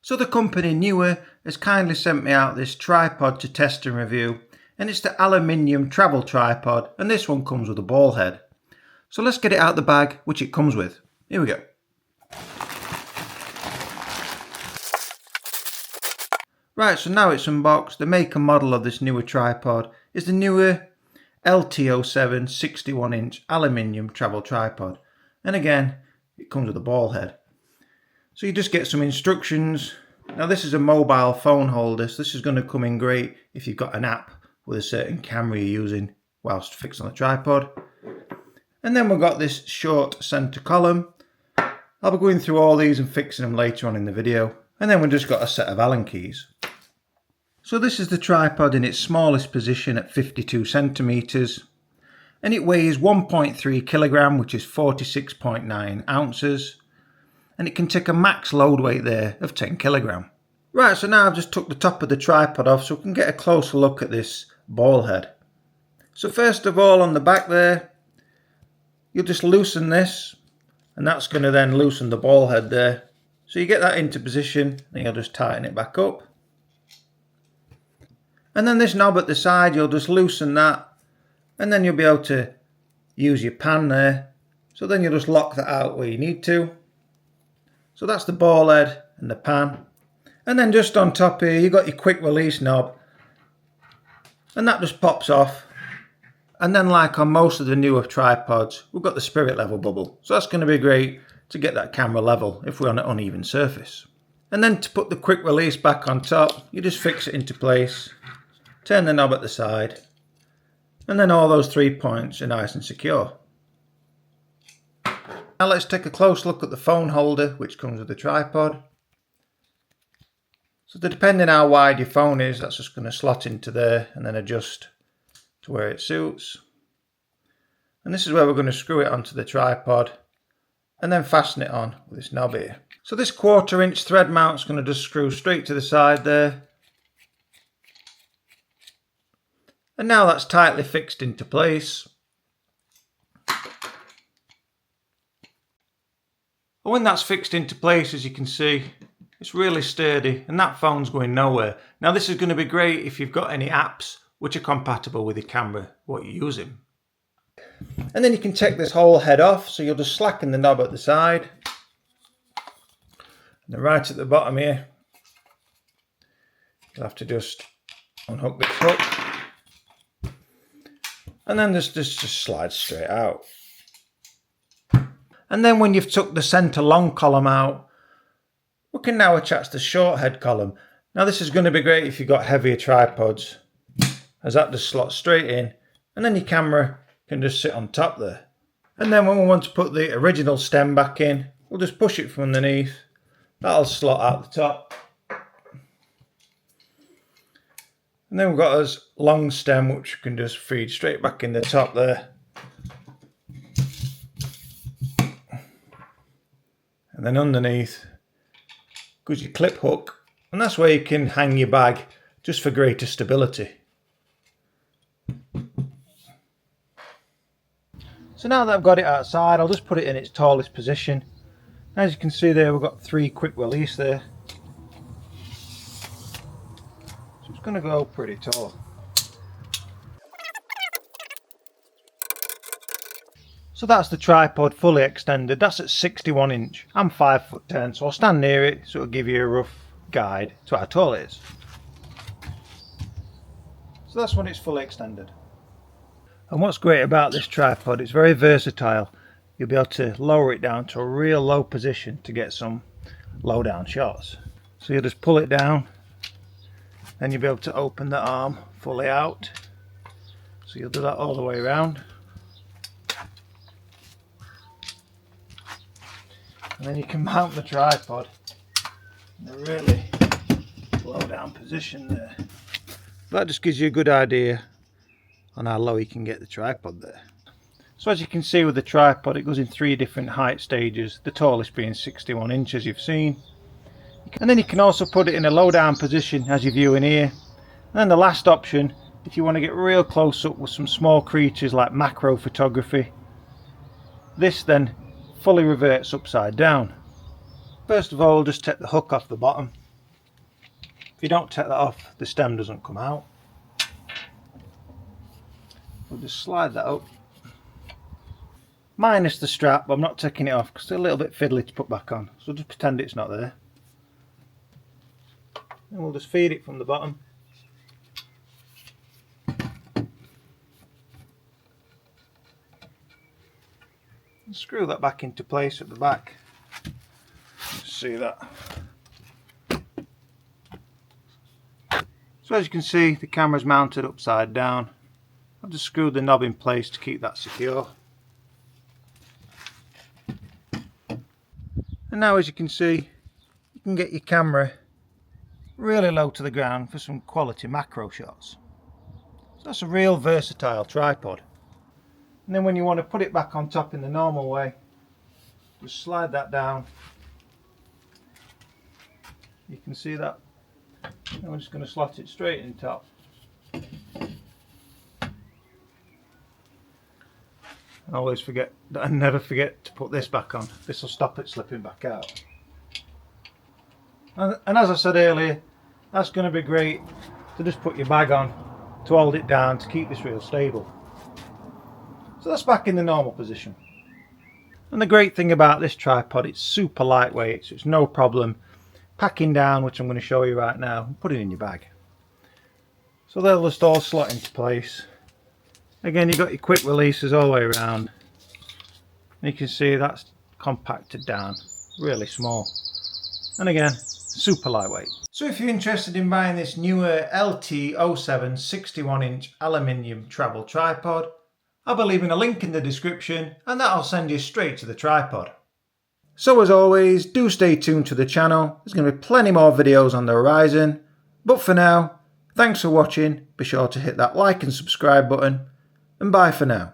So the company Neewer has kindly sent me out this tripod to test and review, and it's the aluminium travel tripod, and this one comes with a ball head. So let's get it out the bag which it comes with. Here we go. Right, so now it's unboxed. The make and model of this Neewer tripod is the Neewer LT07 61-inch aluminium travel tripod, and again it comes with a ball head. So you just get some instructions. Now this is a mobile phone holder, so this is going to come in great if you've got an app with a certain camera you're using whilst fixed on the tripod. And then we've got this short centre column. I'll be going through all these and fixing them later on in the video. And then we've just got a set of Allen keys. So this is the tripod in its smallest position at 52 centimetres. And it weighs 1.3 kilogram, which is 46.9 ounces. And it can take a max load weight there of 10 kilogram. Right, so now I've just took the top of the tripod off so we can get a closer look at this ball head. So first of all, on the back there, you'll just loosen this, and that's going to then loosen the ball head there. So you get that into position, and you'll just tighten it back up. And then this knob at the side, you'll just loosen that, and then you'll be able to use your pan there. So then you'll just lock that out where you need to. So that's the ball head and the pan. And then just on top here, you've got your quick release knob, and that just pops off. And then, like on most of the newer tripods, we've got the spirit level bubble. So that's going to be great to get that camera level if we're on an uneven surface. And then to put the quick release back on top, you just fix it into place, turn the knob at the side, and then all those 3 points are nice and secure. Now let's take a close look at the phone holder which comes with the tripod. So depending how wide your phone is, that's just going to slot into there and then adjust to where it suits. And this is where we're going to screw it onto the tripod and then fasten it on with this knob here. So this 1/4 inch thread mount is going to just screw straight to the side there. And now that's tightly fixed into place. And when that's fixed into place, as you can see, it's really sturdy and that phone's going nowhere. Now this is going to be great if you've got any apps which are compatible with your camera, what you're using. And then you can take this whole head off, so you'll just slacken the knob at the side. And then right at the bottom here, you'll have to just unhook this hook. And then this just slides straight out. And then when you've took the centre long column out, we can now attach the short head column. Now this is going to be great if you've got heavier tripods, as that just slots straight in, and then your camera can just sit on top there. And then when we want to put the original stem back in, we'll just push it from underneath. That'll slot out the top. And then we've got this long stem which can just feed straight back in the top there. And then underneath goes your clip hook, and that's where you can hang your bag just for greater stability. So now that I've got it outside, I'll just put it in its tallest position. As you can see there, we've got 3 quick release there. So it's going to go pretty tall. So that's the tripod fully extended. That's at 61 inch. I'm 5'10", so I'll stand near it so it'll give you a rough guide to how tall it is. So that's when it's fully extended. And what's great about this tripod, it's very versatile. You'll be able to lower it down to a real low position to get some low down shots. So you'll just pull it down, then you'll be able to open the arm fully out. So you'll do that all the way around. And then you can mount the tripod in a really low down position there. That just gives you a good idea on how low you can get the tripod there. So as you can see with the tripod, it goes in 3 different height stages, the tallest being 61 inches you've seen. And then you can also put it in a low down position as you view in here. And then the last option, if you want to get real close up with some small creatures like macro photography, this then fully reverts upside down. First of all, just take the hook off the bottom you don't take that off, the stem doesn't come out. We'll just slide that up. Minus the strap, but I'm not taking it off because it's a little bit fiddly to put back on. So just pretend it's not there. And we'll just feed it from the bottom. And screw that back into place at the back. Just see that. So as you can see, the camera's mounted upside down. I've just screwed the knob in place to keep that secure. And now, as you can see, you can get your camera really low to the ground for some quality macro shots. So that's a real versatile tripod. And then when you want to put it back on top in the normal way, just slide that down. You can see that. And we're just going to slot it straight in top. I always forget that I never forget to put this back on. This will stop it slipping back out. And as I said earlier, that's going to be great to just put your bag on to hold it down to keep this real stable. So that's back in the normal position. And the great thing about this tripod, it's super lightweight, so it's no problem packing down, which I'm going to show you right now, and put it in your bag. So they'll just all slot into place. Again, you've got your quick releases all the way around. You can see that's compacted down, really small. And again, super lightweight. So if you're interested in buying this Neewer LT07 61-inch aluminium travel tripod, I'll be leaving a link in the description and that'll send you straight to the tripod. So as always, do stay tuned to the channel. There's going to be plenty more videos on the horizon. But for now, thanks for watching. Be sure to hit that like and subscribe button. And bye for now.